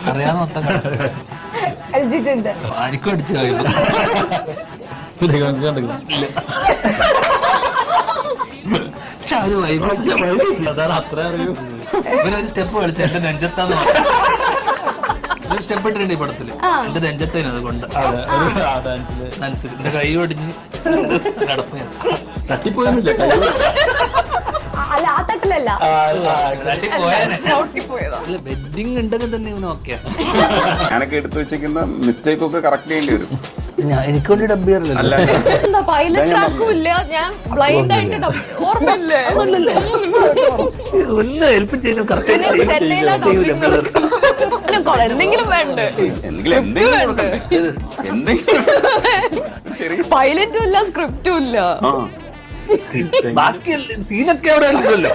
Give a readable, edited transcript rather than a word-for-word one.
അറിയാതെ മൊത്തം കളിച്ചിട്ടുണ്ട്. അടിക്കും അടിച്ചു പക്ഷെ അവര് അത്ര അറിയൂ. ഇവരൊരു സ്റ്റെപ്പ് കളിച്ച എന്റെ നെഞ്ചത്താന്ന് പറഞ്ഞു. ഒരു സ്റ്റെപ്പ് ഇട്ടിട്ടുണ്ട് ഈ പടത്തില്. എന്റെ നെഞ്ചത്തേനും അത് കൊണ്ട് ഡാൻസിൽ എന്റെ കൈ ഒടിഞ്ഞ് കിടപ്പ് തട്ടിപ്പോയൊന്നുമില്ല. അല്ല ആ തട്ടിലല്ല, വെഡിങ് ഉണ്ടെങ്കിൽ തന്നെ ഇവന് ഓക്കെ. ഞാനൊക്കെ എടുത്തു വെച്ചിരിക്കുന്ന മിസ്റ്റേക്ക് ഒക്കെ കറക്റ്റ് ചെയ്യേണ്ടി വരും. എനിക്ക് വേണ്ടി ഡബ് ചെയ്യാറില്ല. എന്താ പൈലറ്റ് ആക്കൂല്ല, ഞാൻ ബ്ലൈൻഡ് ആയിട്ട് ഓർമ്മയില്ലേ ഒന്ന് ഹെൽപ്പ് ചെയ്യുന്ന കറക്റ്റ് എന്തെങ്കിലും വേണ്ടേ, പൈലറ്റും ഇല്ല സ്ക്രിപ്റ്റും ഇല്ല. ബാക്കി സീനൊക്കെ അവിടെ ഉണ്ടല്ലോ.